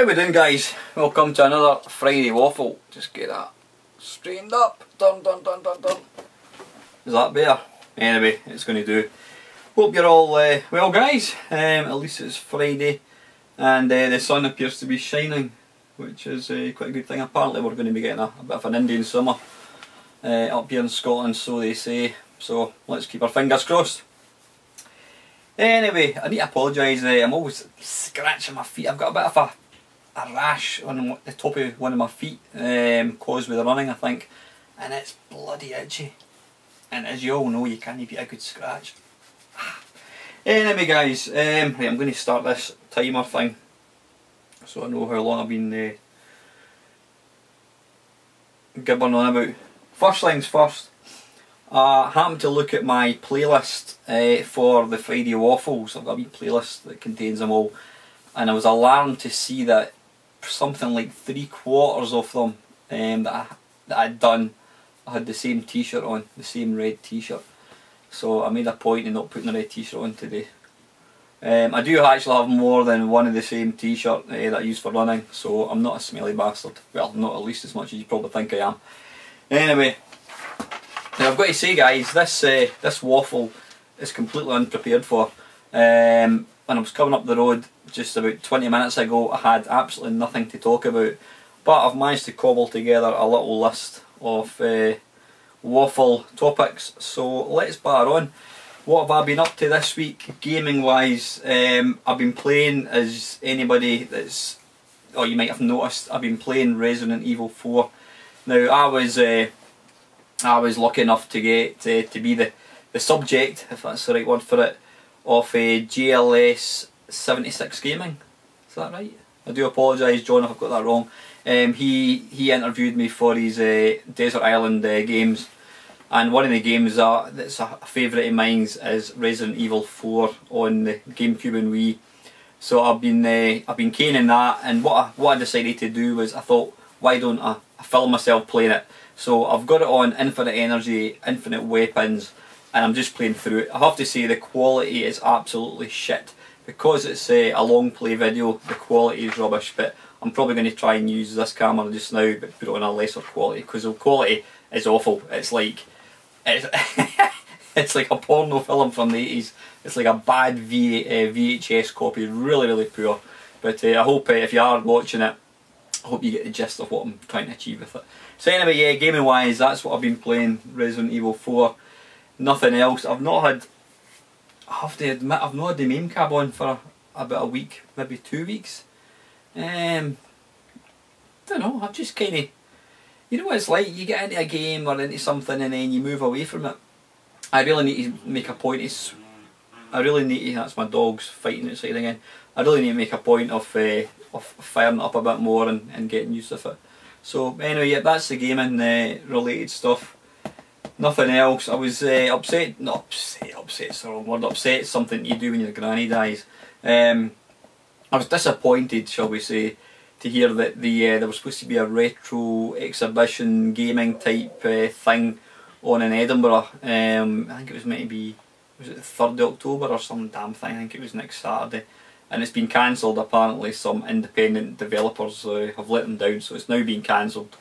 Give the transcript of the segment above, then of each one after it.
How we doing, guys? Welcome to another Friday Waffle. Just get that straightened up. Dun dun dun dun dun. Is that better? Anyway, it's going to do. Hope you're all well, guys. At least it's Friday and the sun appears to be shining, which is quite a good thing. Apparently we're going to be getting a bit of an Indian summer up here in Scotland, so they say. So let's keep our fingers crossed. Anyway, I need to apologise. I'm always scratching my feet. I've got a bit of a rash on the top of one of my feet, caused with the running, I think, and it's bloody itchy. And as you all know, you can't beat a good scratch. Anyway, guys, right, I'm going to start this timer thing, so I know how long I've been gibbering on about. First things first, I happened to look at my playlist for the Friday Waffles. I've got a wee playlist that contains them all, and I was alarmed to see that something like 3/4 of them that I'd done, I had the same t-shirt on, the same red t-shirt. So I made a point of not putting the red t-shirt on today. I do actually have more than one of the same t-shirt that I use for running, so I'm not a smelly bastard. Well, not at least as much as you probably think I am. Anyway, now I've got to say, guys, this waffle is completely unprepared for. When I was coming up the road just about 20 minutes ago, I had absolutely nothing to talk about, but I've managed to cobble together a little list of waffle topics, so let's batter on. What have I been up to this week, gaming wise? I've been playing, as anybody that's, oh, you might have noticed, I've been playing Resident Evil 4. Now I was lucky enough to get to be the subject, if that's the right word for it, of GLS 76 Gaming. Is that right? I do apologise, John, if I've got that wrong. He interviewed me for his Desert Island games, and one of the games that's a favourite of mine is Resident Evil 4 on the GameCube and Wii. So I've been caning that, and what I decided to do was, I thought, why don't I film myself playing it? So I've got it on infinite energy, infinite weapons, and I'm just playing through it. I have to say the quality is absolutely shit. Because it's a long play video, the quality is rubbish, but I'm probably going to try and use this camera just now but put it on a lesser quality, because the quality is awful. It's like it's like a porno film from the 80s. It's like a bad VHS copy, really really poor. But I hope if you are watching it, I hope you get the gist of what I'm trying to achieve with it. So anyway, yeah, gaming wise, that's what I've been playing, Resident Evil 4. Nothing else. I've not had, I have to admit, I've not had the MAME cab on for about a week, maybe 2 weeks. Don't know, I've just kind of, you know what it's like, you get into a game or into something and then you move away from it. I really need to make a point of, that's my dogs fighting outside again. I really need to make a point of firing it up a bit more and getting used to it. So anyway, yeah, that's the gaming related stuff. Nothing else. I was upset, not upset's the wrong word, upset's something you do when your granny dies. I was disappointed, shall we say, to hear that there was supposed to be a retro exhibition gaming type thing on in Edinburgh. I think it was meant to be, was it the 3rd of October or some damn thing, I think it was next Saturday. And it's been cancelled apparently. Some independent developers have let them down, so it's now been cancelled.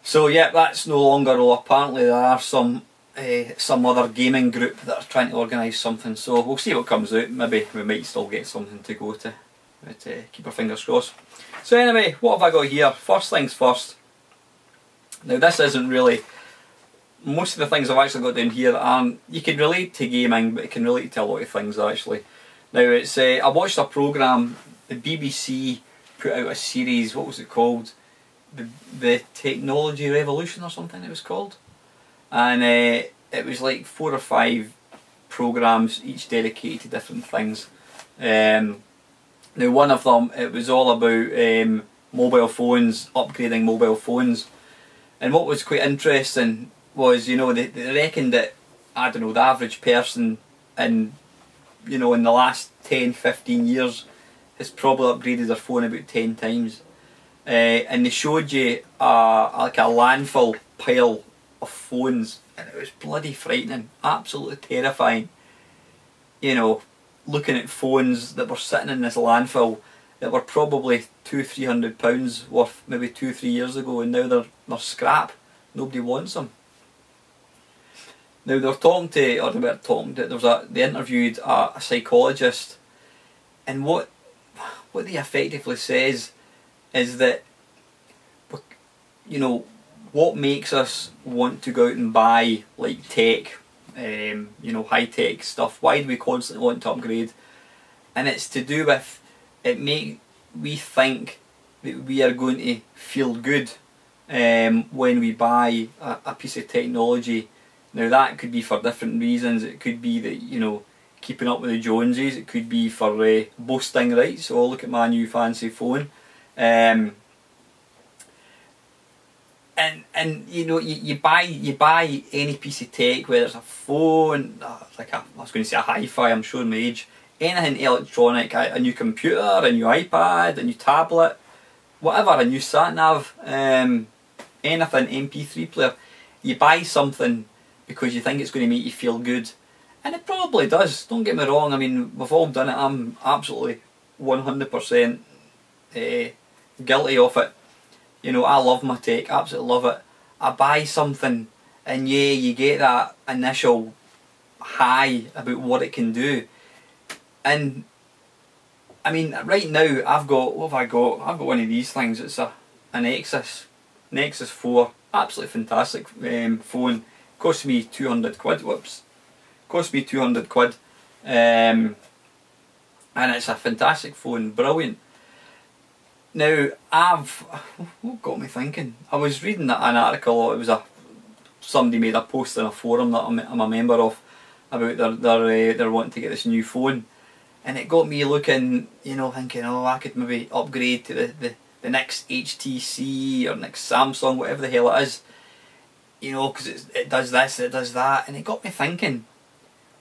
So yeah, that's no longer, well, apparently there are some other gaming group that are trying to organise something, so we'll see what comes out. Maybe we might still get something to go to, but keep our fingers crossed. So anyway, what have I got here? First things first. Now this isn't really, most of the things I've actually got down here aren't, you can relate to gaming, but it can relate to a lot of things actually. Now it's, I watched a programme, the BBC put out a series, what was it called? The Technology Revolution or something it was called, and it was like 4 or 5 programmes, each dedicated to different things. Now one of them, it was all about mobile phones, upgrading mobile phones, and what was quite interesting was, you know, they reckoned that, I don't know, the average person in, you know, in the last 10-15 years has probably upgraded their phone about 10 times. And they showed you like a landfill pile of phones, and it was bloody frightening, absolutely terrifying. You know, looking at phones that were sitting in this landfill, that were probably £200-300 worth maybe 2-3 years ago, and now they're scrap. Nobody wants them. Now they interviewed a psychologist, and what they effectively says is that, you know, what makes us want to go out and buy like tech, you know, high tech stuff? Why do we constantly want to upgrade? And it's to do with we think that we are going to feel good when we buy a piece of technology. Now that could be for different reasons. It could be that, you know, keeping up with the Joneses. It could be for boasting rights. Oh, look at my new fancy phone. And you know, you buy any piece of tech, whether it's a phone, I was going to say a hi-fi, I'm showing my age, anything electronic, a new computer, a new iPad, a new tablet, whatever, a new sat-nav, anything, MP3 player. You buy something because you think it's going to make you feel good, and it probably does, don't get me wrong. I mean, we've all done it. I'm absolutely 100% guilty of it. You know, I love my tech, absolutely love it. I buy something and yeah, you get that initial high about what it can do. And I mean, right now what have I got? I've got one of these things. It's a Nexus 4, absolutely fantastic phone. Cost me 200 quid, whoops. Cost me 200 quid. And it's a fantastic phone, brilliant. Now, what got me thinking? I was reading an article. It was somebody made a post in a forum that I'm a member of about they're wanting to get this new phone, and it got me looking, you know, thinking, oh, I could maybe upgrade to the next HTC or next Samsung, whatever the hell it is, you know, because it does this, it does that, and it got me thinking,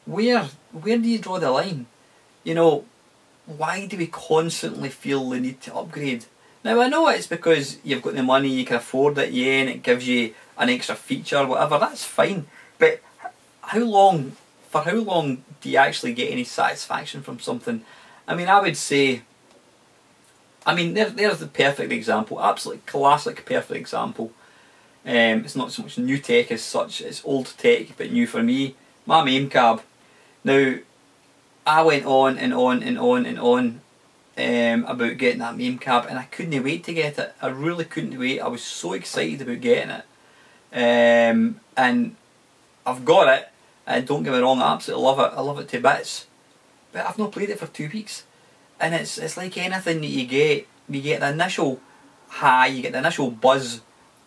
where do you draw the line? You know, why do we constantly feel the need to upgrade? Now I know it's because you've got the money, you can afford it, yeah, and it gives you an extra feature, whatever, that's fine. But for how long do you actually get any satisfaction from something? I mean, I would say, there's the perfect example, absolutely classic perfect example. It's not so much new tech as such, it's old tech, but new for me, my main cab. Now, I went on and on and on and on about getting that MAME cab, and I couldn't wait to get it. I really couldn't wait. I was so excited about getting it. And I've got it, and don't get me wrong, I absolutely love it. I love it to bits. But I've not played it for 2 weeks. And it's like anything that you get the initial high, you get the initial buzz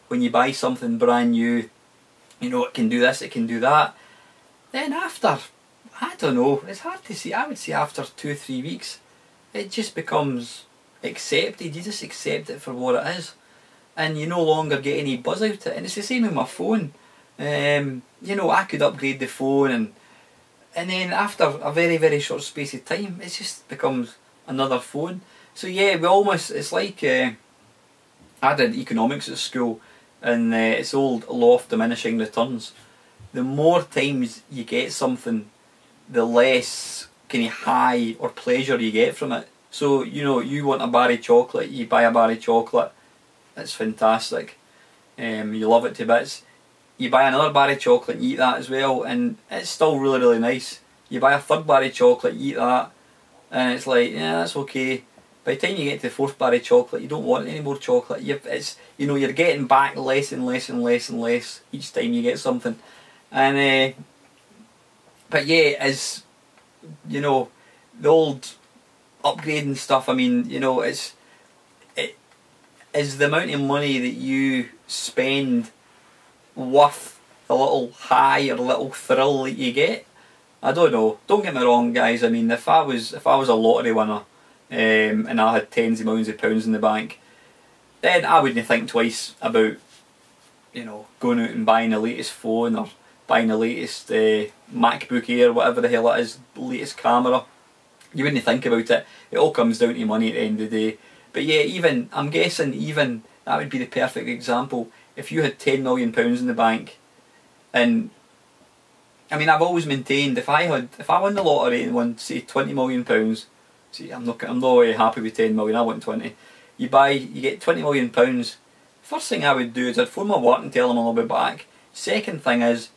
when you buy something brand new. You know, it can do this, it can do that. Then after, I don't know, it's hard to say, I would say after 2 or 3 weeks, it just becomes accepted. You just accept it for what it is, and you no longer get any buzz out of it. And it's the same with my phone. You know, I could upgrade the phone, and then after a very, very short space of time, it just becomes another phone. So yeah, it's like, I did economics at school, and it's old law of diminishing returns. The more times you get something, the less kind of high or pleasure you get from it. So, you know, you want a bar of chocolate, you buy a bar of chocolate, it's fantastic. You love it to bits. You buy another bar of chocolate and you eat that as well, and it's still really, really nice. You buy a third bar of chocolate, you eat that, and it's like, yeah, that's okay. By the time you get to the fourth bar of chocolate, you don't want any more chocolate. You're getting back less and less and less and less each time you get something. And but yeah, as you know, the old upgrading stuff, I mean, you know, it is the amount of money that you spend worth the little high or little thrill that you get? I don't know. Don't get me wrong, guys. I mean, if I was a lottery winner, and I had tens of millions of pounds in the bank, then I wouldn't think twice about, you know, going out and buying the latest phone or buying the latest MacBook Air, whatever the hell it is, latest camera. You wouldn't think about it. It all comes down to money at the end of the day. But yeah, I'm guessing that would be the perfect example. If you had £10 million in the bank, and I mean, I've always maintained if I won the lottery and won, say, £20 million, See, I'm not happy with 10 million. I want 20. You get 20 million pounds. First thing I would do is I'd phone my work and tell them I'll be back. Second thing is,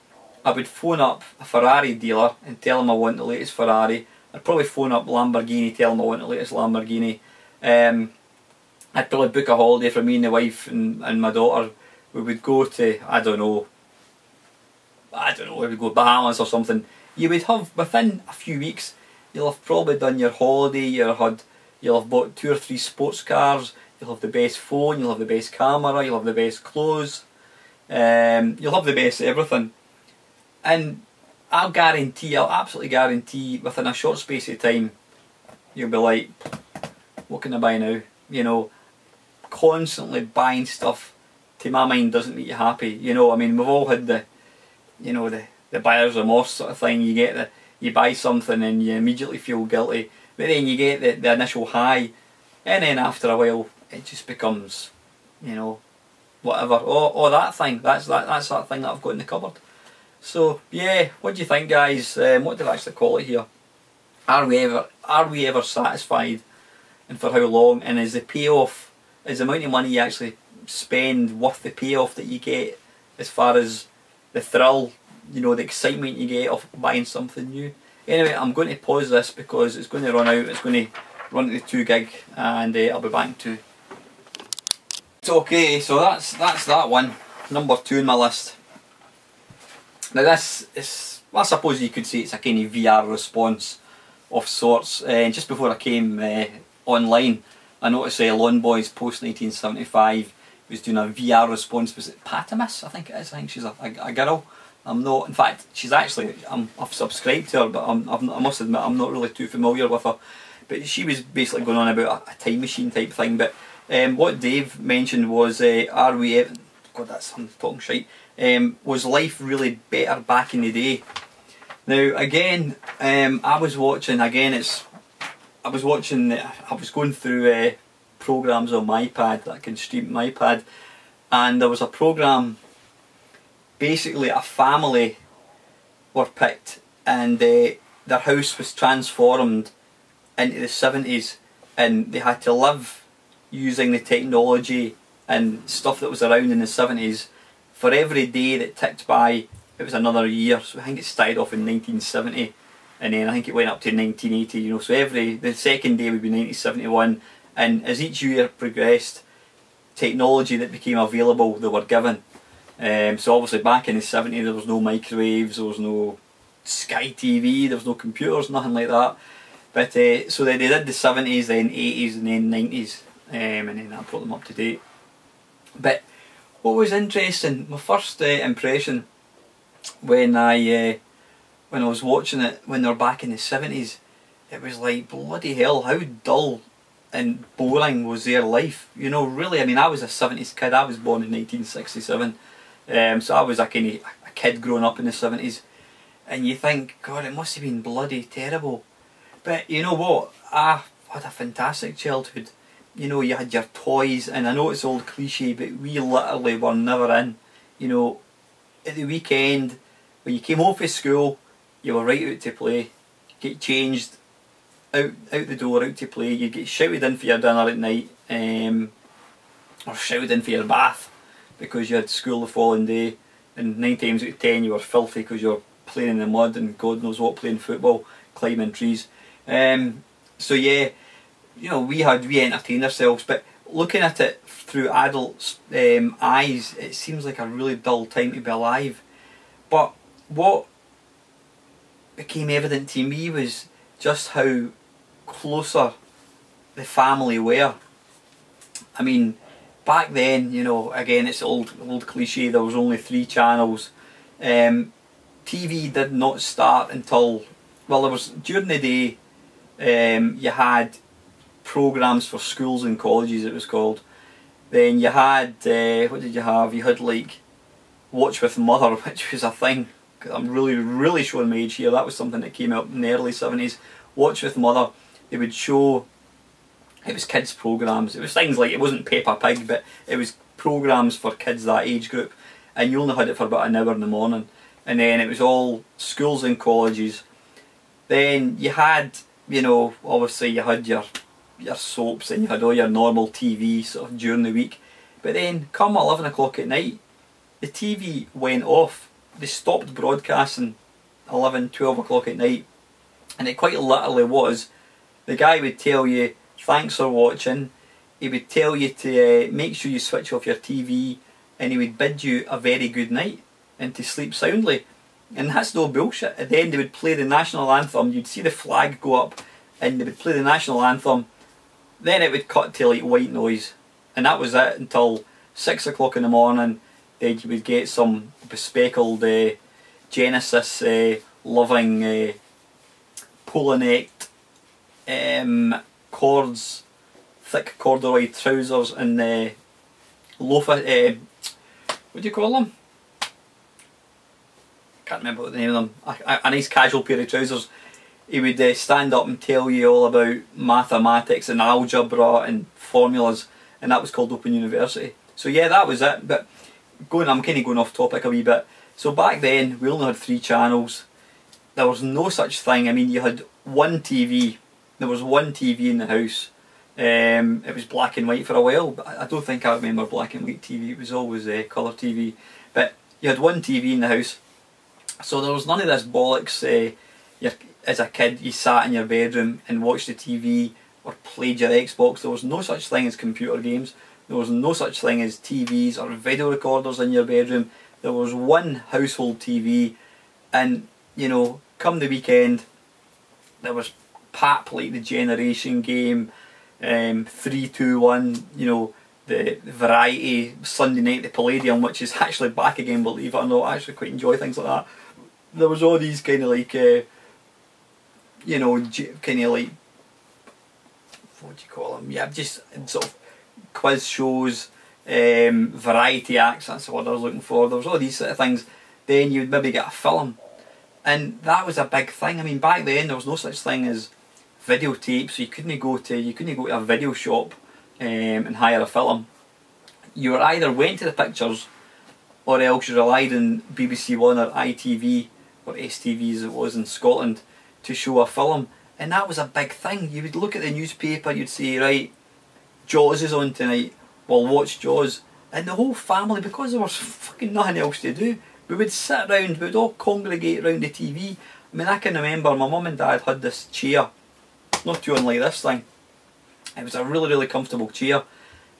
I would phone up a Ferrari dealer and tell them I want the latest Ferrari. I'd probably phone up Lamborghini, tell them I want the latest Lamborghini. I'd probably book a holiday for me and the wife and my daughter. We would go to, I don't know, we would go Bahamas or something. You would have, within a few weeks, you'll have probably done your holiday, you'll have bought 2 or 3 sports cars, you'll have the best phone, you'll have the best camera, you'll have the best clothes, you'll have the best everything. And I'll absolutely guarantee, within a short space of time, you'll be like, what can I buy now? You know, constantly buying stuff, to my mind, doesn't make you happy. You know, I mean, we've all had the buyer's remorse sort of thing. You buy something and you immediately feel guilty, but then you get the initial high, and then after a while it just becomes, you know, whatever. Oh, that thing, that's that thing that I've got in the cupboard. So yeah, what do you think, guys? What do I actually call it here? Are we ever satisfied, and for how long? And is the amount of money you actually spend worth the payoff that you get, as far as the thrill, you know, the excitement you get of buying something new? Anyway, I'm going to pause this because it's going to run out. It's going to run to the 2 gig, and I'll be back in 2. Okay, so that's that one, number 2 on my list. Now this is, well, I suppose you could say it's a kind of VR response of sorts. Just before I came online, I noticed Lawn Boys post 1975 was doing a VR response. Was it Patimus? I think it is. I think she's a girl. I'm not, in fact, she's actually, I've subscribed to her, but I must admit I'm not really too familiar with her. But she was basically going on about a time machine type thing. But what Dave mentioned was, God, I'm talking shite. Was life really better back in the day? Now again, I was going through programs on my iPad that I can stream my iPad, and there was a program. Basically, a family were picked, and their house was transformed into the 70s, and they had to live using the technology and stuff that was around in the 70s. For every day that ticked by, it was another year. So I think it started off in 1970, and then I think it went up to 1980. You know, so the second day would be 1971, and as each year progressed, technology that became available they were given. So obviously back in the 70s there was no microwaves, there was no Sky TV, there was no computers, nothing like that. But so they did the 70s, then 80s, and then 90s, and then that brought them up to date. But what was interesting, my first impression when I was watching it when they were back in the 70s, it was like, bloody hell, how dull and boring was their life. You know, really, I mean, I was a 70s kid. I was born in 1967. So I was a kind of a kid growing up in the 70s, and you think, God, it must have been bloody terrible. But you know what? I had a fantastic childhood. You know, you had your toys, and I know it's old cliche, but we literally were never in. You know, at the weekend, when you came home from school, you were right out to play, get changed, out the door, out to play. You'd get shouted in for your dinner at night, or shouted in for your bath, because you had school the following day, and 9 times out of 10 you were filthy because you were playing in the mud and God knows what, playing football, climbing trees. So yeah, you know, we entertained ourselves, but looking at it through adults' eyes, it seems like a really dull time to be alive. But what became evident to me was just how closer the family were. I mean, back then, you know, again, it's old cliche, there was only 3 channels. TV did not start until, well, there was, during the day, you had programs for schools and colleges, it was called. Then you had, what did you have? You had like Watch with Mother, which was a thing. I'm really showing my age here. That was something that came out in the early 70s. Watch with Mother, they would show, it was kids programs. It was things like, it wasn't Peppa Pig, but it was programs for kids that age group, and you only had it for about an hour in the morning. And then it was all schools and colleges. Then you had you know, obviously you had your soaps and you had all your normal TV sort of during the week. But then come 11 o'clock at night, the TV went off. They stopped broadcasting 11, 12 o'clock at night. And it quite literally was, the guy would tell you, thanks for watching. He would tell you to make sure you switch off your TV, and he would bid you a very good night and to sleep soundly. And that's no bullshit. At the end they would play the national anthem, you'd see the flag go up and they would play the national anthem, then it would cut to like white noise, and that was it until 6 o'clock in the morning. Then you would get some bespeckled Genesis loving polo-necked cords, thick corduroy trousers and loafer, what do you call them? I can't remember what the name of them. A nice casual pair of trousers. He would stand up and tell you all about mathematics and algebra and formulas, and that was called Open University. So yeah, that was it. But I'm kind of going off topic a wee bit. So back then we only had 3 channels. There was no such thing. I mean, you had one TV. There was one TV in the house. It was black and white for a while, but I don't think I remember black and white TV. It was always colour TV. But you had one TV in the house. So there was none of this bollocks. As a kid, you sat in your bedroom and watched the TV or played your Xbox. There was no such thing as computer games. There was no such thing as TVs or video recorders in your bedroom. There was one household TV, and you know, come the weekend, there was pap like the Generation Game, 3, 2, 1. You know, the variety Sunday night, the Palladium, which is actually back again, believe it or not. I actually quite enjoy things like that. There was all these kind of like, you know, kind of like, what do you call them? Yeah, just sort of quiz shows, variety acts, that's the word I was looking for. There was all these sort of things. Then you'd maybe get a film, and that was a big thing. I mean, back then there was no such thing as videotape, so you couldn't go to a video shop and hire a film. You either went to the pictures, or else you relied on BBC One or ITV or STV as it was in Scotland to show a film, and that was a big thing. You would look at the newspaper, you'd say, right, Jaws is on tonight, we'll watch Jaws, and the whole family, because there was fucking nothing else to do, we would sit around, we would all congregate around the TV. I mean, I can remember my mum and dad had this chair, not too unlike this thing. It was a really, really comfortable chair,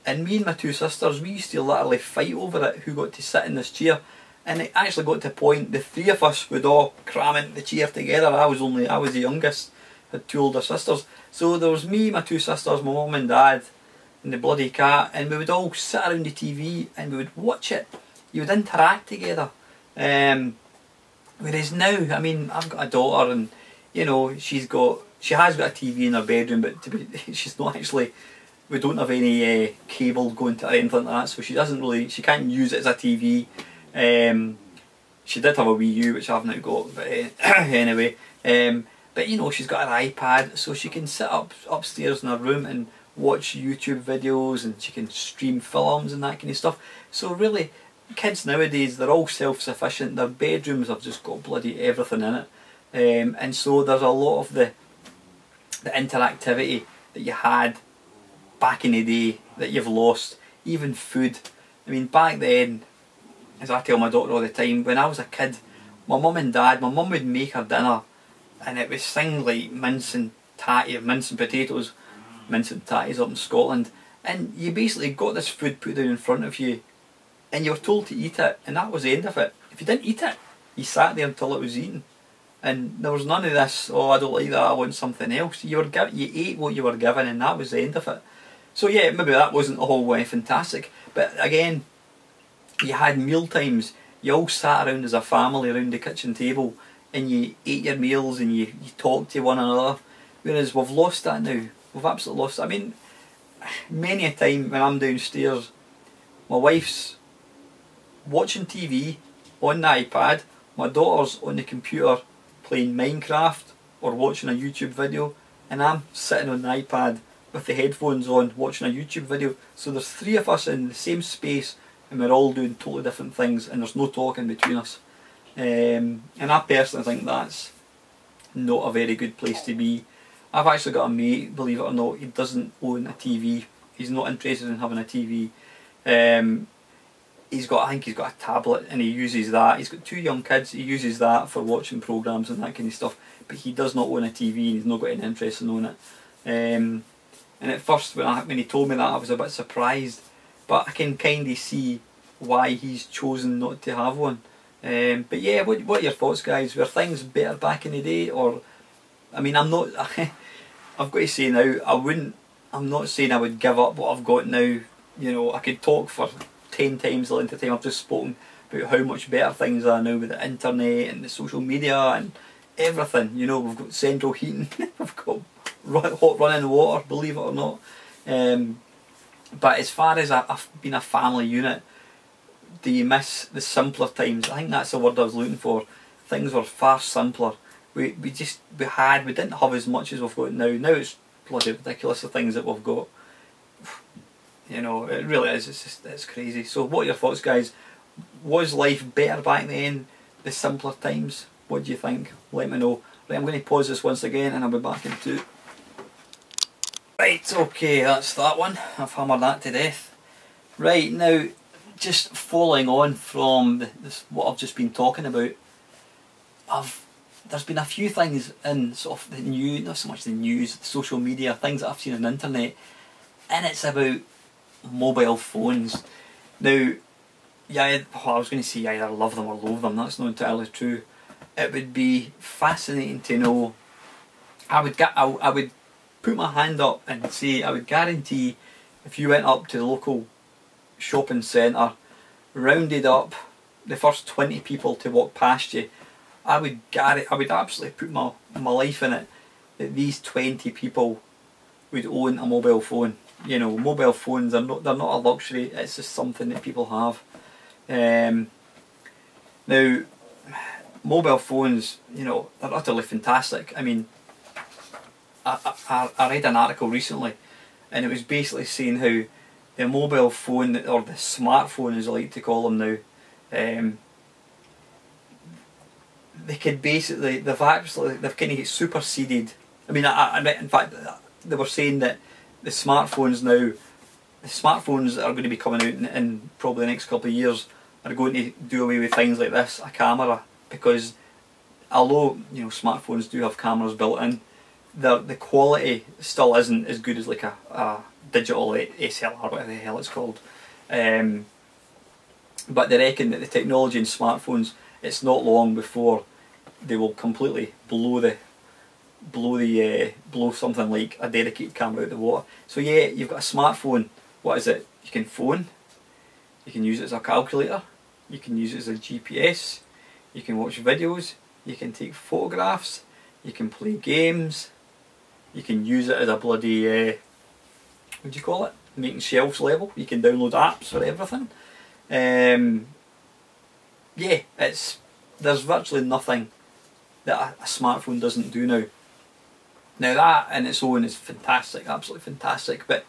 and me and my 2 sisters, we used to literally fight over it, who got to sit in this chair. And it actually got to a point, the 3 of us would all cram into the chair together. I was the youngest, had 2 older sisters. So there was me, my 2 sisters, my mum and dad, and the bloody cat, and we would all sit around the TV and we would watch it. You would interact together. Whereas now, I mean, I've got a daughter, and you know, she has got a TV in her bedroom, but she's not actually, we don't have any cable going to her or anything like that, so she can't use it as a TV. She did have a Wii U, which I've now got, but anyway. But you know, she's got her iPad, so she can sit upstairs in her room and watch YouTube videos, and she can stream films and that kind of stuff. So really, kids nowadays, they're all self-sufficient. Their bedrooms have just got bloody everything in it. And so there's a lot of the interactivity that you had back in the day that you've lost. Even food. I mean, back then, as I tell my daughter all the time, when I was a kid, my mum would make her dinner, and it was things like mince and potatoes, mince and tatties up in Scotland, and you basically got this food put down in front of you, and you were told to eat it, and that was the end of it. If you didn't eat it, you sat there until it was eaten, and there was none of this, oh, I don't like that, I want something else. You ate what you were given, and that was the end of it. So yeah, maybe that wasn't the whole way fantastic, but again, you had meal times. You all sat around as a family around the kitchen table, and you ate your meals and you talked to one another. Whereas we've lost that now. We've absolutely lost it. I mean, many a time when I'm downstairs, my wife's watching TV on the iPad, my daughter's on the computer playing Minecraft or watching a YouTube video, and I'm sitting on the iPad with the headphones on watching a YouTube video. So there's 3 of us in the same space, and we're all doing totally different things, and there's no talking between us. And I personally think that's not a very good place to be. I've actually got a mate, believe it or not, he doesn't own a TV. He's not interested in having a TV. I think he's got a tablet and he uses that. He's got 2 young kids, he uses that for watching programmes and that kind of stuff. But he does not own a TV and he's not got any interest in owning it. And at first when he told me that, I was a bit surprised. But I can kind of see why he's chosen not to have one. But yeah, what are your thoughts, guys? Were things better back in the day? Or, I mean, I'm not, I've got to say now, I'm not saying I would give up what I've got now. You know, I could talk for 10 times the length of time I've just spoken about how much better things are now with the internet and the social media and everything. You know, we've got central heating, we've got hot running water, believe it or not. But as far as being a family unit, do you miss the simpler times? I think that's the word I was looking for. Things were far simpler. We didn't have as much as we've got now. Now it's bloody ridiculous the things that we've got. You know, it really is. It's crazy. So what are your thoughts, guys? Was life better back then? The simpler times? What do you think? Let me know. Right, I'm going to pause this once again and I'll be back in 2. Right, okay, that's that one. I've hammered that to death. Right, now, just following on from what I've just been talking about, there's been a few things in sort of the news, not so much the news, the social media, things that I've seen on the internet, and it's about mobile phones. Now, yeah, I was going to say you either love them or loathe them, that's not entirely true. It would be fascinating to know. I would put my hand up and say I would guarantee if you went up to the local shopping centre, rounded up the first 20 people to walk past you, I would absolutely put my life in it that these 20 people would own a mobile phone. You know, mobile phones they're not a luxury, it's just something that people have. Now, mobile phones, you know, they're utterly fantastic. I mean, I read an article recently and it was basically saying how the mobile phone, or the smartphone as I like to call them now, they could basically, they've kind of get superseded. I mean, in fact, they were saying that the smartphones that are going to be coming out in probably the next couple of years are going to do away with things like this, a camera, because although, you know, smartphones do have cameras built in, the quality still isn't as good as like a digital SLR, whatever the hell it's called. But they reckon that the technology in smartphones, it's not long before they will completely blow something like a dedicated camera out of the water. So yeah, you've got a smartphone. What is it? You can phone, you can use it as a calculator, you can use it as a GPS, you can watch videos, you can take photographs, you can play games, you can use it as a bloody, what do you call it? Making shelves level. You can download apps for everything. Yeah, there's virtually nothing that a smartphone doesn't do now. Now that in its own is fantastic, absolutely fantastic, but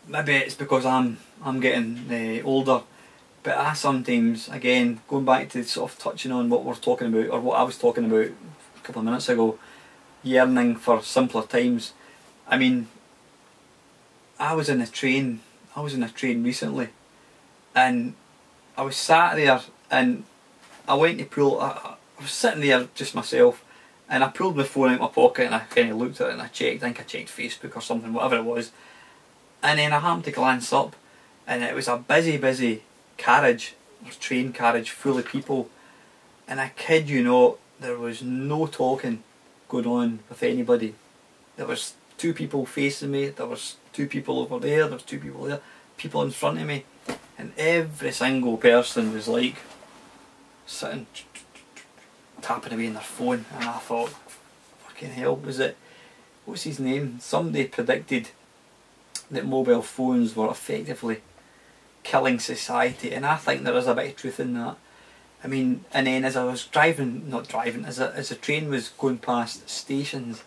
maybe it's because I'm getting older, but I sometimes, again, going back to sort of touching on what we're talking about, or what I was talking about a couple of minutes ago, yearning for simpler times. I mean, I was in a train recently, and I was sat there and I went to pull, I was sitting there just myself, and I pulled my phone out of my pocket and I kind of looked at it and I think I checked Facebook or something, whatever it was, and then I happened to glance up and it was a busy carriage, or train carriage full of people, and I kid you not, there was no talking going on with anybody. There was 2 people facing me, there was 2 people over there, there was 2 people there, people in front of me, and every single person was like sitting tapping away on their phone, and I thought, fucking hell, what's his name? Somebody predicted that mobile phones were effectively killing society, and I think there is a bit of truth in that. I mean, and then as I was as the train was going past stations,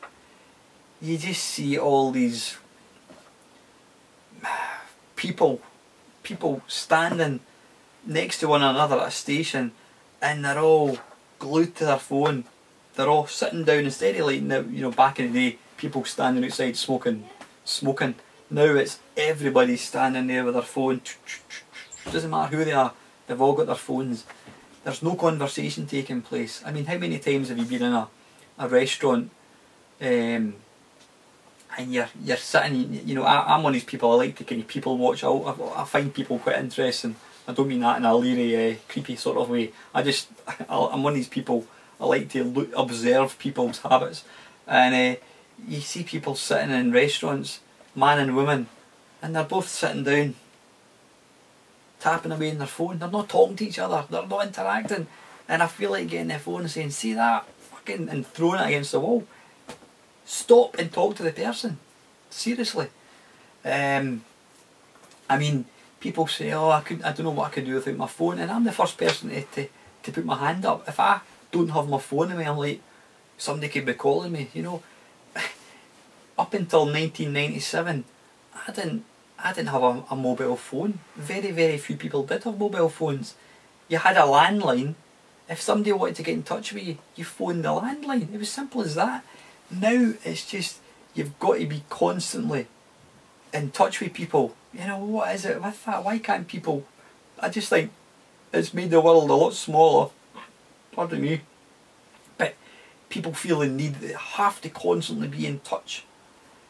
you just see all these people standing next to one another at a station, and they're all glued to their phone, they're all sitting down instead of like now, you know, back in the day, people standing outside smoking. Now it's everybody standing there with their phone. Doesn't matter who they are, they've all got their phones. There's no conversation taking place. I mean, how many times have you been in a restaurant and you're sitting, you know, I'm one of these people, I like to kind of people watch. I find people quite interesting. I don't mean that in a leery, creepy sort of way. I'm one of these people, I like to observe people's habits. And you see people sitting in restaurants, man and woman, and they're both sitting down, tapping away on their phone. They're not talking to each other, they're not interacting. And I feel like getting their phone and saying, see that? Fucking, and throwing it against the wall. Stop and talk to the person. Seriously. I mean, people say, oh, I don't know what I could do without my phone, and I'm the first person to put my hand up. If I don't have my phone in me, I'm like, somebody could be calling me, you know. Up until 1997, I didn't have a mobile phone. Very, very few people did have mobile phones. You had a landline. If somebody wanted to get in touch with you, you phoned the landline. It was simple as that. Now it's just, you've got to be constantly in touch with people. You know, what is it with that? Why can't people... I just think it's made the world a lot smaller. Pardon me. But people feel the need, they have to constantly be in touch.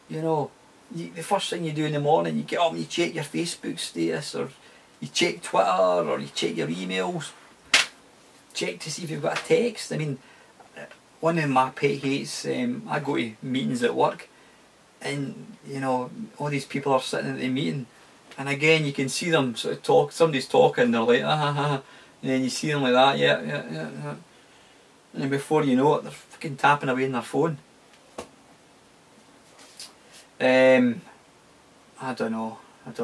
You know, the first thing you do in the morning, you get up and you check your Facebook status, or you check Twitter, or you check your emails. Check to see if you've got a text. I mean, one of my pet hates, I go to meetings at work, and you know, all these people are sitting at the meeting, and again you can see them sort of talk, somebody's talking, they're like, and then you see them like that, yeah, and then before you know it, they're fucking tapping away on their phone. I don't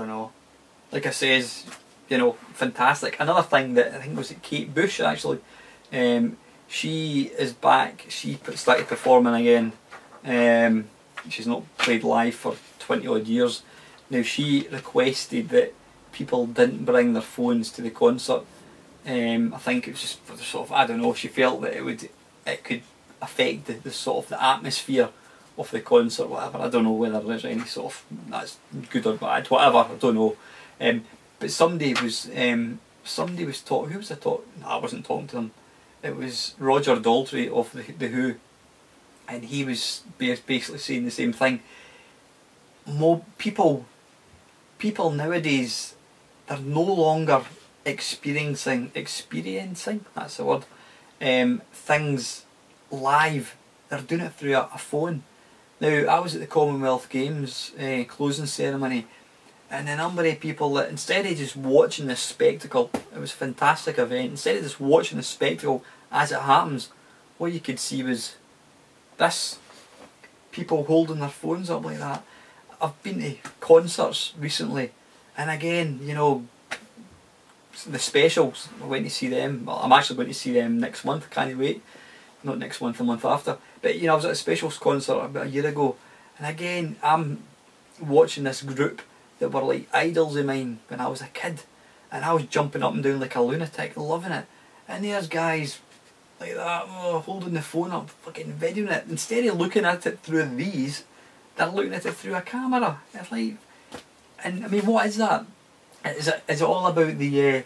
know. Like I says, you know, fantastic. Another thing that I think was Kate Bush actually, she is back, she started performing again. She's not played live for 20 odd years. Now she requested that people didn't bring their phones to the concert. I think it was just for the sort of, I don't know, she felt that it could affect the sort of the atmosphere of the concert, whatever. I don't know whether there's any sort of, that's good or bad, whatever, I don't know. But somebody was talking, who was I talking? No, I wasn't talking to them. It was Roger Daltrey of the Who, and he was basically saying the same thing. More people nowadays, they're no longer experiencing, that's the word, things live. They're doing it through a phone. Now, I was at the Commonwealth Games closing ceremony, and a number of people that instead of just watching this spectacle, it was a fantastic event, instead of just watching the spectacle as it happens, what you could see was this, people holding their phones up like that. I've been to concerts recently, and again, you know, the specials, I went to see them. Well, I'm actually going to see them next month, can't wait. Not next month, the month after. But you know, I was at a specials concert about a year ago, and again, I'm watching this group that were like idols of mine when I was a kid, and I was jumping up and down like a lunatic, loving it. And there's guys like that, holding the phone up, fucking videoing it. Instead of looking at it through these, they're looking at it through a camera. It's like, and I mean, what is that? Is it all about the,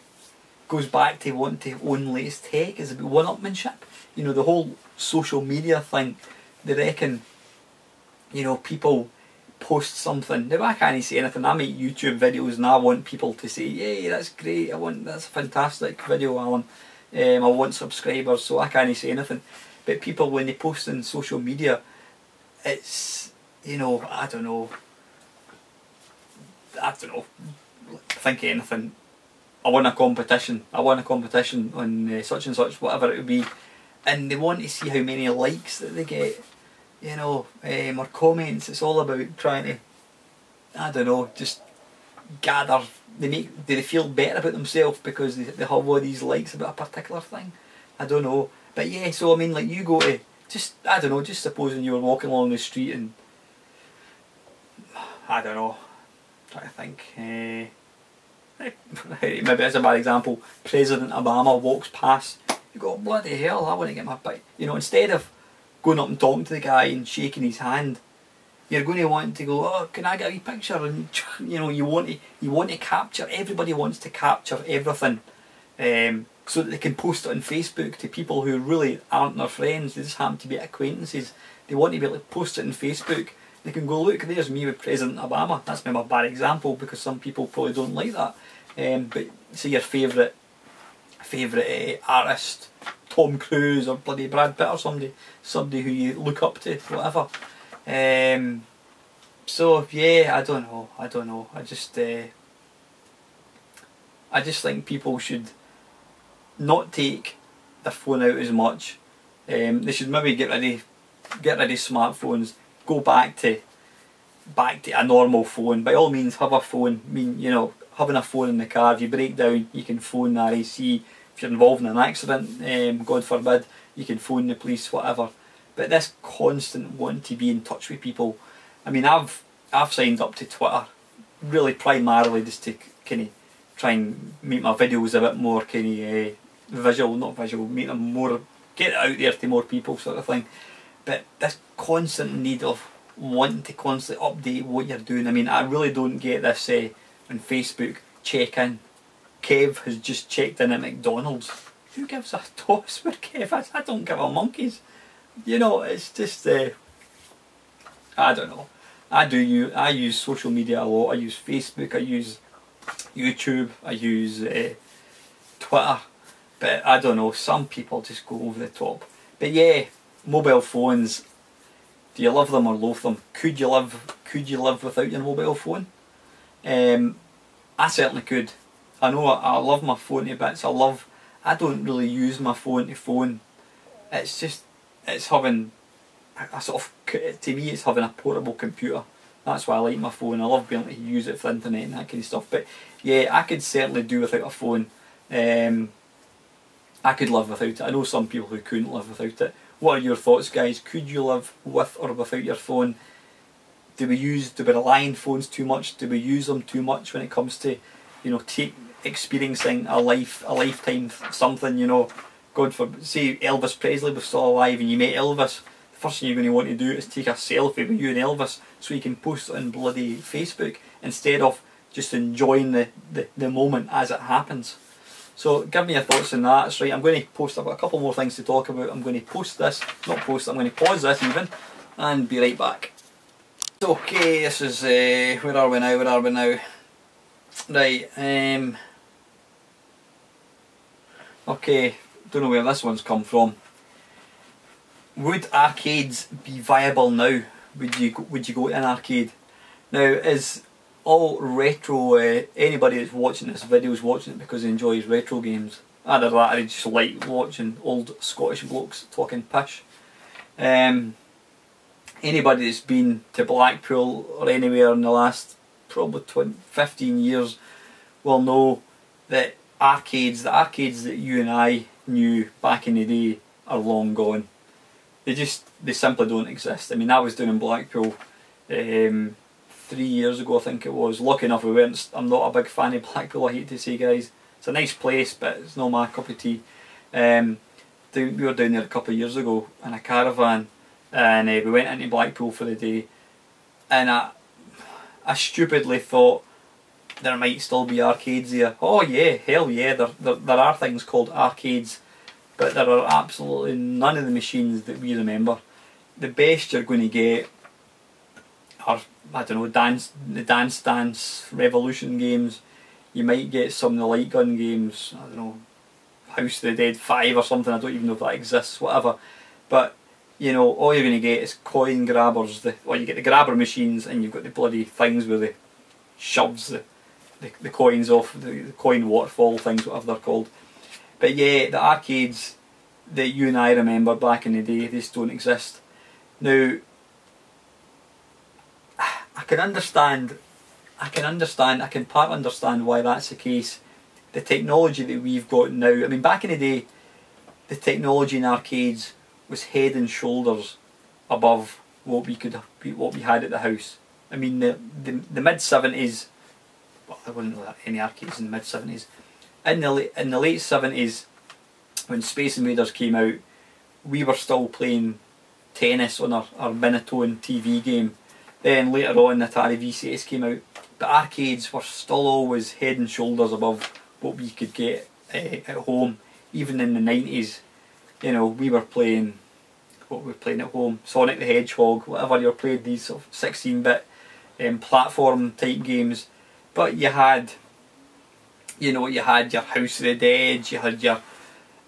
goes back to wanting to own latest tech? Is it about one-upmanship? You know, the whole social media thing, they reckon, you know, people post something. Now I can't say anything, I make YouTube videos and I want people to say, yay, that's great, that's a fantastic video, Alan. I want subscribers, so I can't say anything. But people, when they post on social media, it's, you know, I don't know, think of anything. I won a competition on such and such, whatever it would be, and they want to see how many likes that they get, you know, or comments. It's all about trying to, I don't know, just gather, do they feel better about themselves because they have all these likes about a particular thing? I don't know. But yeah, so I mean, like, you go to, just, I don't know, just supposing you were walking along the street and, I don't know, trying to think, maybe as a bad example, President Obama walks past, you go, bloody hell, I want to get my bike. You know, instead of going up and talking to the guy and shaking his hand. You're going to want to go, oh, can I get a wee picture? And you know, you want to capture. Everybody wants to capture everything, so that they can post it on Facebook to people who really aren't their friends. They just happen to be acquaintances. They want to be able to post it on Facebook. They can go, look, there's me with President Obama. That's maybe a bad example because some people probably don't like that. But say your favourite artist, Tom Cruise or bloody Brad Pitt or somebody who you look up to, whatever. So yeah, I don't know. I just think people should not take their phone out as much. They should maybe get rid of smartphones. Go back to a normal phone. By all means, have a phone. I mean, you know, having a phone in the car. If you break down, you can phone the RAC. If you're involved in an accident, God forbid, you can phone the police, whatever. But this constant wanting to be in touch with people. I mean, I've signed up to Twitter, really primarily just to kind of try and make my videos a bit more kind of not visual, make them more, get it out there to more people, sort of thing. But this constant need of wanting to constantly update what you're doing. I mean, I really don't get this on Facebook check-in. Kev has just checked in at McDonald's. Who gives a toss for Kev? I don't give a monkeys. You know, it's just I don't know. I use social media a lot. I use Facebook. I use YouTube. I use Twitter. But I don't know. Some people just go over the top. But yeah, mobile phones. Do you love them or loathe them? Could you live without your mobile phone? I certainly could. I know I love my phone to bits. I don't really use my phone to phone. It's having a sort of, to me it's having a portable computer. That's why I like my phone. I love being able to use it for the internet and that kind of stuff. But yeah, I could certainly do without a phone. I could live without it. I know some people who couldn't live without it. What are your thoughts, guys? Could you live with or without your phone? Do we rely on phones too much? Do we use them too much when it comes to, you know, experiencing a lifetime something, you know? God forbid, say Elvis Presley was still alive and you met Elvis, the first thing you're going to want to do is take a selfie with you and Elvis so you can post it on bloody Facebook instead of just enjoying the moment as it happens. So give me your thoughts on that. That's right, I'm going to post, I've got a couple more things to talk about. I'm going to post this, I'm going to pause this even and be right back. Okay, this is, where are we now? Right, okay, don't know where this one's come from. Would arcades be viable now? Would you go to an arcade? Now, is all retro, anybody that's watching this video is watching it because they enjoys retro games. Either that or they just like watching old Scottish blokes talking pish. Anybody that's been to Blackpool or anywhere in the last probably 15 years will know that the arcades that you and I knew back in the day are long gone. They simply don't exist. I mean, I was down in Blackpool 3 years ago, I think it was. Lucky enough we weren't. I'm not a big fan of Blackpool, I hate to say, guys. It's a nice place, but it's not my cup of tea. We were down there a couple of years ago in a caravan, and we went into Blackpool for the day, and I stupidly thought there might still be arcades there. Oh yeah, hell yeah, there are things called arcades, but there are absolutely none of the machines that we remember. The best you're going to get are, I don't know, the Dance Revolution games. You might get some of the light gun games, I don't know, House of the Dead 5 or something, I don't even know if that exists, whatever. But, you know, all you're going to get is coin grabbers, you get the grabber machines and you've got the bloody things where they shoves the coins off, the coin waterfall things, whatever they're called. But yeah, the arcades that you and I remember back in the day, they just don't exist. Now, I can part understand why that's the case. The technology that we've got now, I mean, back in the day, the technology in arcades was head and shoulders above what we had at the house. I mean, the mid 70s, well, there wasn't any arcades in the mid 70s. In the late 70s, when Space Invaders came out, we were still playing tennis on our Binatone TV game. Then later on the Atari VCS came out, but arcades were still always head and shoulders above what we could get at home. Even in the 90s, you know, we were playing, what we were playing at home, Sonic the Hedgehog, whatever you played, these sort of 16-bit platform type games. But you had, you know, you had your House of the Dead, you had your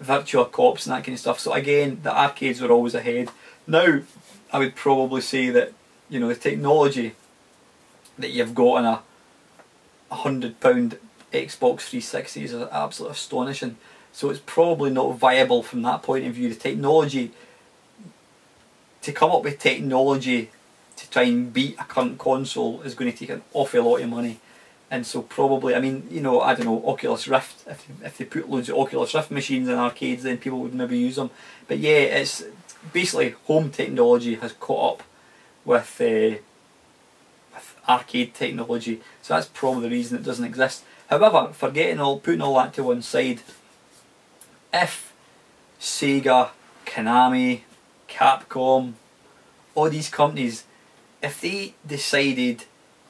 Virtua Cops and that kind of stuff. So again, the arcades were always ahead. Now, I would probably say that, you know, the technology that you've got in a £100 Xbox 360 is absolutely astonishing. So it's probably not viable from that point of view. The technology, to come up with technology to try and beat a current console is going to take an awful lot of money. And so probably, I mean, you know, I don't know, Oculus Rift, if they put loads of Oculus Rift machines in arcades, then people would maybe use them. But yeah, it's basically home technology has caught up with arcade technology, so that's probably the reason it doesn't exist. However, putting all that to one side, if Sega, Konami, Capcom, all these companies, if they decided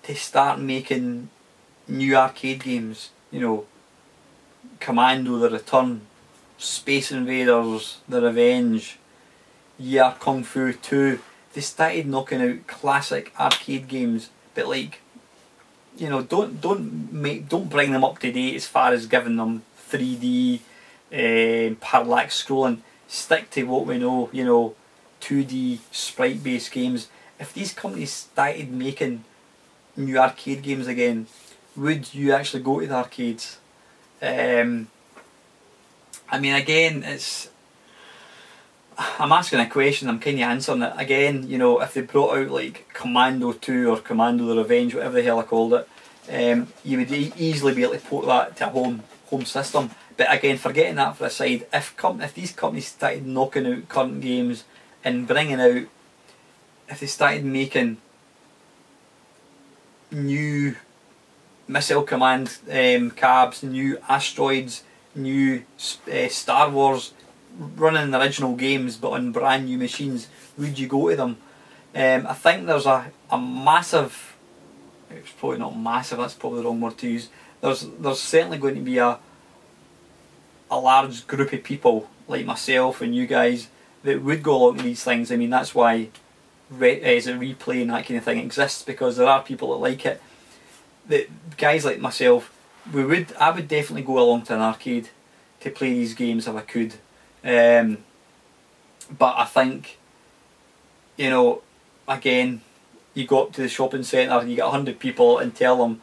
to start making new arcade games, you know, Commando the Return, Space Invaders, The Revenge, Yeah Kung Fu 2, they started knocking out classic arcade games, but like, you know, don't bring them up to date as far as giving them 3D parallax scrolling. Stick to what we know, you know, 2D sprite based games. If these companies started making new arcade games again, would you actually go to the arcades? I mean, again, I'm asking a question, I'm kind of answering it. Again, you know, if they brought out like Commando 2 or Commando the Revenge, whatever the hell I called it, you would easily be able to port that to a home system. But again, forgetting that for a side, if these companies started knocking out current games and bringing out, if they started making new Missile Command cabs, new Asteroids, new Star Wars, running original games but on brand new machines, would you go to them? I think there's a massive, it's probably not massive, that's probably the wrong word to use, there's certainly going to be a large group of people like myself and you guys that would go along to these things. I mean, that's why replay and that kind of thing exists, because there are people that like it. That guys like myself, I would definitely go along to an arcade to play these games if I could. But I think, you know, again, you go up to the shopping centre, you get 100 people and tell them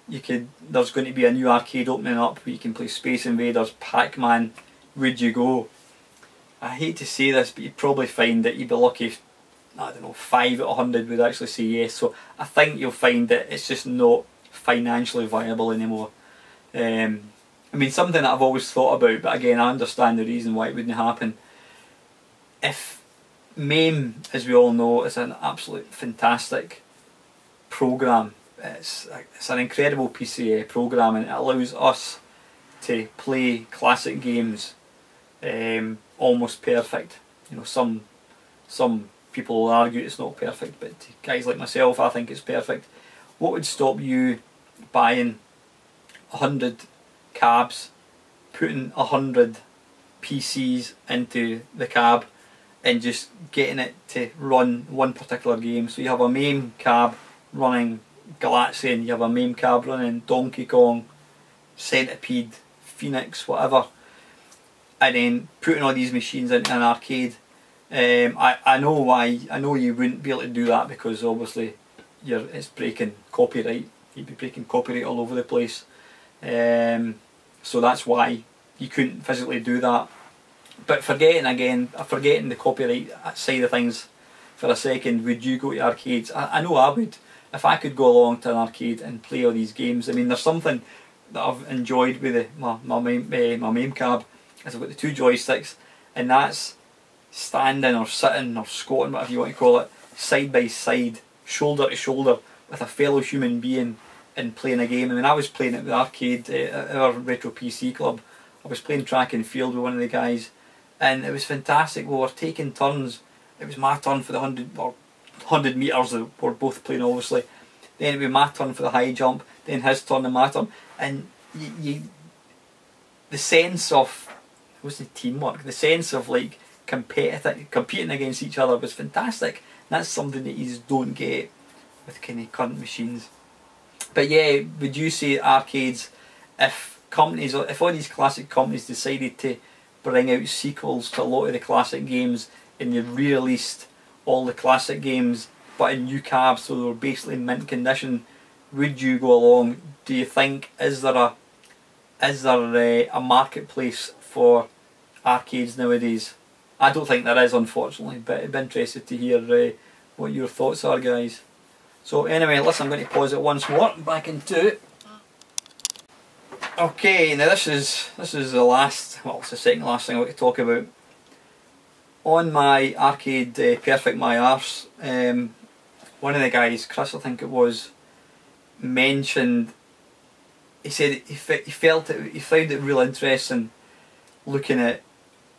there's going to be a new arcade opening up where you can play Space Invaders, Pac-Man, would you go? I hate to say this, but you'd probably find that you'd be lucky if, I don't know, 5 out of 100 would actually say yes. So I think you'll find that it's just not financially viable anymore. I mean, something that I've always thought about, but again, I understand the reason why it wouldn't happen. If MAME, as we all know, is an absolute fantastic programme. It's an incredible piece of programming. It allows us to play classic games almost perfect. You know, some people will argue it's not perfect, but to guys like myself, I think it's perfect. What would stop you buying 100 cabs, putting 100 PCs into the cab and just getting it to run one particular game? So you have a MAME cab running Galaxian, you have a MAME cab running Donkey Kong, Centipede, Phoenix, whatever, and then putting all these machines into an arcade. I know you wouldn't be able to do that, because obviously it's breaking copyright. You'd be breaking copyright all over the place. So that's why you couldn't physically do that. But forgetting the copyright side of things for a second, would you go to arcades? I know I would. If I could go along to an arcade and play all these games. I mean, there's something that I've enjoyed with my MAME cab, is I've got the 2 joysticks, and that's standing or sitting or squatting, whatever you want to call it, side by side, shoulder to shoulder with a fellow human being and playing a game. I mean, I was playing at the arcade at our Retro PC club. I was playing track and field with one of the guys, and it was fantastic. We were taking turns it was my turn for the 100 metres that we're both playing obviously. Then it would be my turn for the high jump, then his turn and my turn. And the sense of, it wasn't teamwork, the sense of like competing against each other was fantastic. And that's something that you just don't get with kind of current machines. But yeah, would you say arcades, if all these classic companies decided to bring out sequels to a lot of the classic games and they re-released all the classic games but in new cabs, so they were basically mint condition, would you go along? Do you think, is there a marketplace for arcades nowadays? I don't think there is, unfortunately, but I'd be interested to hear what your thoughts are, guys. So anyway, listen, I'm going to pause it once more, back into it. Okay, now this is the last, well, it's the second last thing I want to talk about. On my arcade Perfect My Arse, one of the guys, Chris I think it was, mentioned, he said he found it real interesting looking at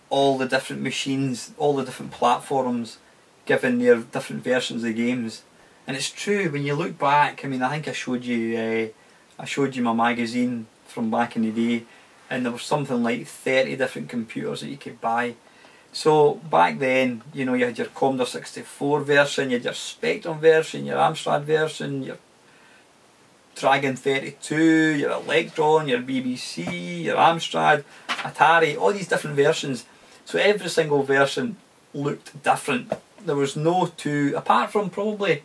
all the different machines, all the different platforms given their different versions of games. And it's true, when you look back, I mean, I think I showed you my magazine from back in the day, and there was something like 30 different computers that you could buy. So back then, you know, you had your Commodore 64 version, you had your Spectrum version, your Amstrad version, your Dragon 32, your Electron, your BBC, your Amstrad, Atari, all these different versions. So every single version looked different. There was no two, apart from probably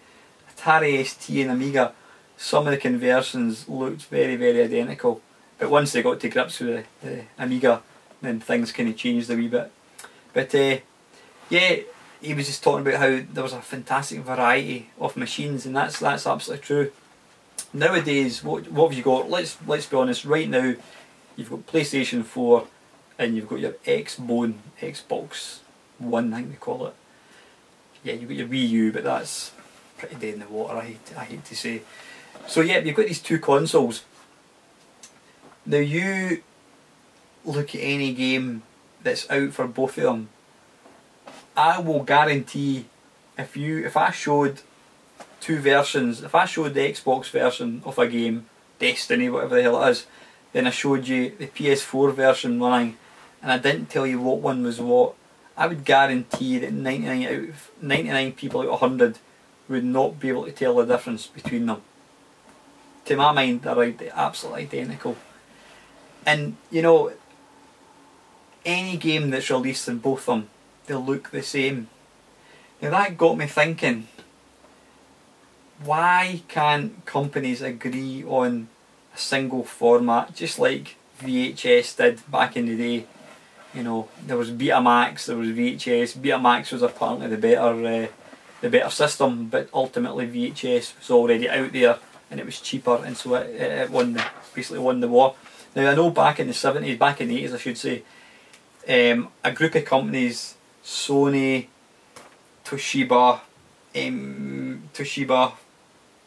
Atari ST and Amiga, some of the conversions looked very, very identical. But once they got to grips with the Amiga, then things kind of changed a wee bit. But yeah, he was just talking about how there was a fantastic variety of machines, and that's absolutely true. Nowadays, what have you got? Let's be honest. Right now, you've got PlayStation 4, and you've got your Xbox One, I think they call it. Yeah, you've got your Wii U, but that's pretty dead in the water. I hate to say. So yeah, you've got these two consoles. Now you look at any game that's out for both of them, I will guarantee if I showed two versions, if I showed the Xbox version of a game, Destiny, whatever the hell it is, then I showed you the PS4 version running, and I didn't tell you what one was what, I would guarantee that 99 people out of 100 would not be able to tell the difference between them. To my mind, they're absolutely identical. And you know, any game that's released in both of them, they'll look the same. Now that got me thinking, why can't companies agree on a single format, just like VHS did back in the day? You know, there was Betamax, there was VHS. Betamax was apparently the better system, but ultimately VHS was already out there and it was cheaper, and so it basically won the war. Now I know back in the 70s, back in the 80s I should say, a group of companies, Sony, Toshiba,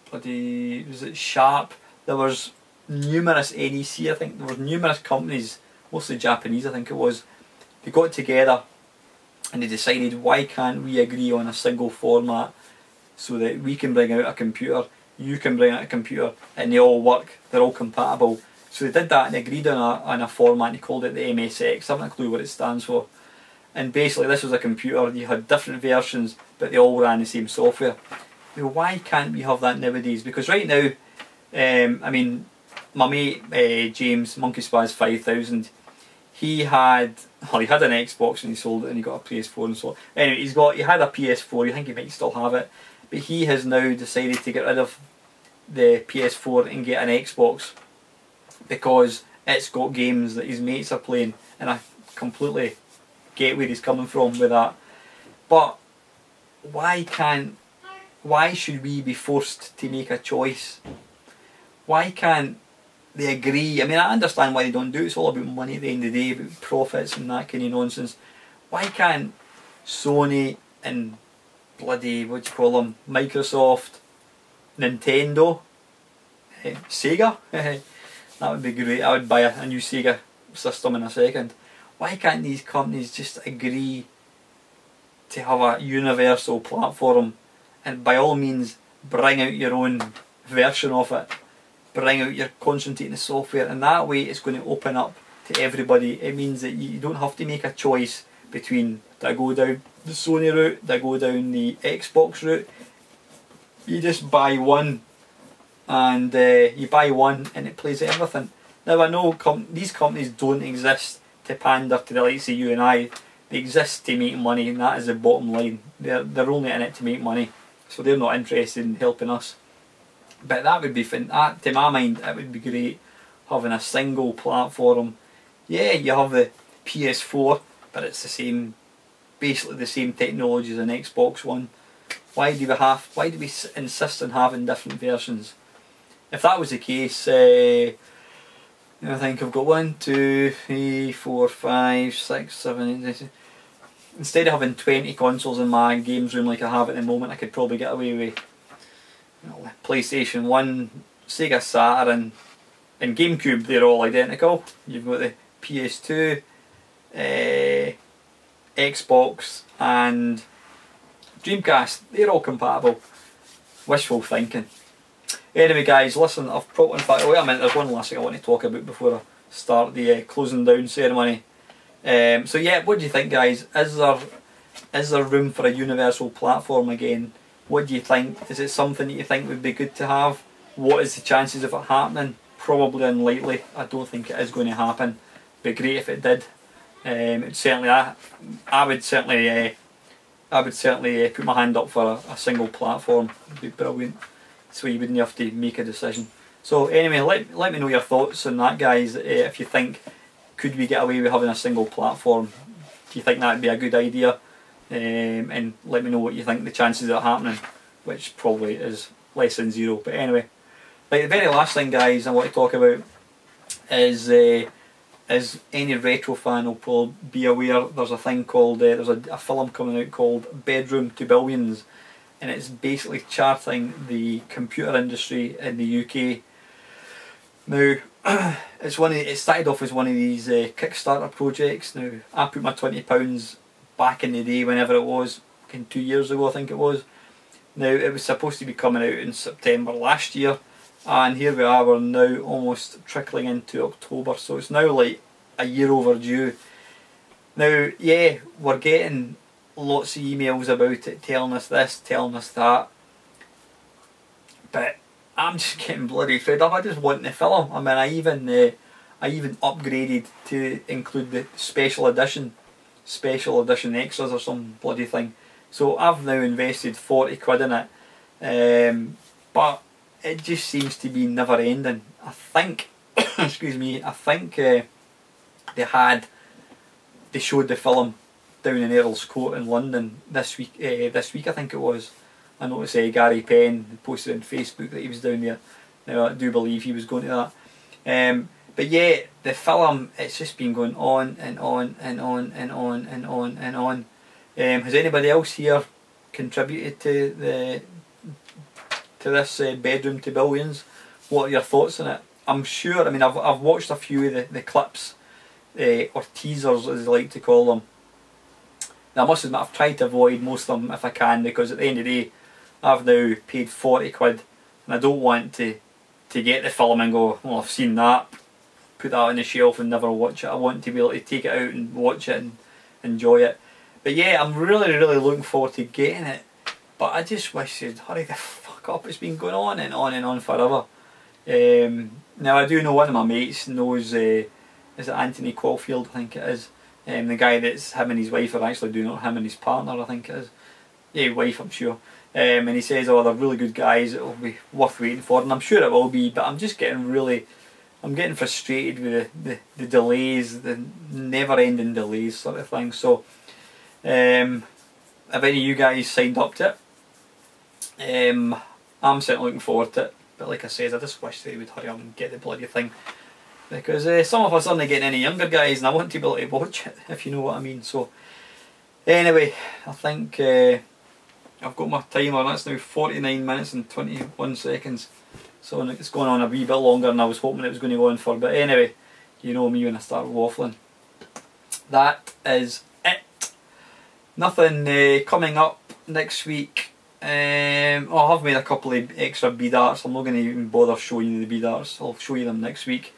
bloody, was it Sharp? There was numerous, NEC I think, there was numerous companies, mostly Japanese I think it was. They got together and they decided, why can't we agree on a single format so that we can bring out a computer, you can bring out a computer, and they all work, they're all compatible. So they did that and agreed on a format, and they called it the MSX. I haven't a clue what it stands for. And basically this was a computer, you had different versions but they all ran the same software. Now why can't we have that nowadays? Because right now, I mean, my mate James, Monkey Spaz 5000, he had an Xbox and he sold it, and he got a PS4 and so on. Anyway, he had a PS4, I think he might still have it, but he has now decided to get rid of the PS4 and get an Xbox because it's got games that his mates are playing, and I completely get where he's coming from with that. But why should we be forced to make a choice? Why can't they agree? I mean, I understand why they don't do it, it's all about money at the end of the day, about profits and that kind of nonsense. Why can't Sony and bloody, what do you call them, Microsoft, Nintendo, Sega, that would be great, I would buy a new Sega system in a second. Why can't these companies just agree to have a universal platform, and by all means bring out your own version of it, bring out your concentrating the software, and that way it's going to open up to everybody. It means that you don't have to make a choice between, do I go down the Sony route, do I go down the Xbox route. You just buy one, and you buy one and it plays everything. Now I know these companies don't exist to pander to the likes of you and I. They exist to make money, and that is the bottom line. They're only in it to make money, so they're not interested in helping us. But that would be to my mind, it would be great having a single platform. Yeah, you have the PS4, but it's basically the same technology as an Xbox One. Why do we insist on having different versions? If that was the case, I think I've got 1, 2, 3, 4, 5, 6, 7, 8. Instead of having 20 consoles in my games room like I have at the moment, I could probably get away with PlayStation 1, Sega Saturn, and GameCube. They're all identical. You've got the PS2, Xbox, and Dreamcast. They're all compatible. Wishful thinking. Anyway guys, listen, in fact, wait a minute, there's one last thing I want to talk about before I start the closing down ceremony. So yeah, what do you think, guys? Is there room for a universal platform again? What do you think? Is it something that you think would be good to have? What is the chances of it happening? Probably unlikely. I don't think it is going to happen. It'd be great if it did. I would certainly put my hand up for a single platform. It'd be brilliant. So you wouldn't have to make a decision. So anyway, let me know your thoughts on that, guys. If you think, could we get away with having a single platform? Do you think that would be a good idea? And let me know what you think the chances of it happening, which probably is less than zero. But anyway, the very last thing, guys, I want to talk about is any retro fan will probably be aware there's a thing called there's a film coming out called Bedroom to Billions, and it's basically charting the computer industry in the UK. Now, it started off as one of these Kickstarter projects. Now, I put my £20 back in the day, whenever it was, 2 years ago I think it was. Now, it was supposed to be coming out in September last year, and here we are, we're now almost trickling into October, so it's now like a year overdue. Now, yeah, we're getting lots of emails about it, telling us this, telling us that, but I'm just getting bloody fed up. I just want the film. I mean, I even upgraded to include the special edition extras or some bloody thing. So I've now invested 40 quid in it, but it just seems to be never ending. I think, excuse me, I think they showed the film down in Earl's Court in London this week I think it was. I noticed Gary Penn posted on Facebook that he was down there. Now I do believe he was going to that. But yeah, the film, it's just been going on and on and on and on and on and on. Has anybody else here contributed to this Bedroom to Billions? What are your thoughts on it? I'm sure, I mean, I've watched a few of the clips, or teasers as they like to call them. Now I must admit, I've tried to avoid most of them if I can, because at the end of the day, I've now paid 40 quid and I don't want to get the film and go, well, I've seen that, put that on the shelf and never watch it. I want to be able to take it out and watch it and enjoy it. But yeah, I'm really looking forward to getting it, but I just wish they'd hurry the fuck up. It's been going on and on and on forever. Now I do know one of my mates knows, is it Anthony Caulfield, I think it is, the guy that's him and his wife are actually doing it, him and his partner I think it is. Yeah, wife I'm sure. And he says, oh, they're really good guys, it'll be worth waiting for, and I'm sure it will be, but I'm just getting frustrated with the delays, the never ending delays sort of thing. So have any of you guys signed up to it? I'm certainly looking forward to it, but like I said, I just wish they would hurry up and get the bloody thing, because some of us aren't getting any younger, guys, and I want to be able to watch it, if you know what I mean. So anyway, I think I've got my timer, and that's now 49 minutes and 21 seconds. So it's going on a wee bit longer than I was hoping it was going to go on for, but anyway, you know me when I start waffling. That is it. Nothing coming up next week. I have made a couple of extra bead arts. I'm not going to even bother showing you the bead arts. I'll show you them next week.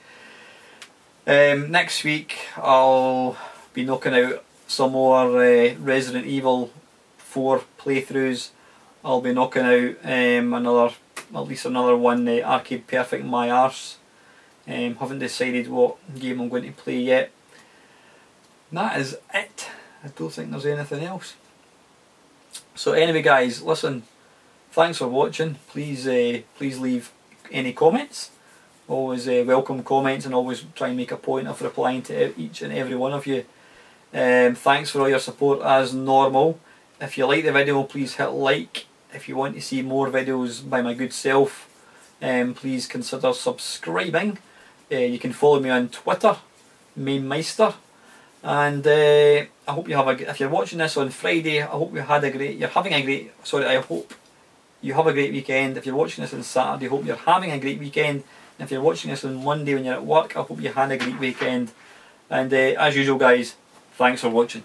Next week I'll be knocking out some more Resident Evil 4 playthroughs. I'll be knocking out at least another one, Arcade Perfect My Arse. Haven't decided what game I'm going to play yet. And that is it. I don't think there's anything else. So anyway guys, listen, thanks for watching. Please leave any comments. Always welcome comments, and always try and make a point of replying to each and every one of you. Thanks for all your support as normal. If you like the video, please hit like. If you want to see more videos by my good self, please consider subscribing. You can follow me on Twitter, Mamemeister. And I hope you have if you're watching this on Friday, I hope I hope you have a great weekend. If you're watching this on Saturday, I hope you're having a great weekend. And if you're watching this on Monday when you're at work, I hope you had a great weekend. And as usual guys, thanks for watching.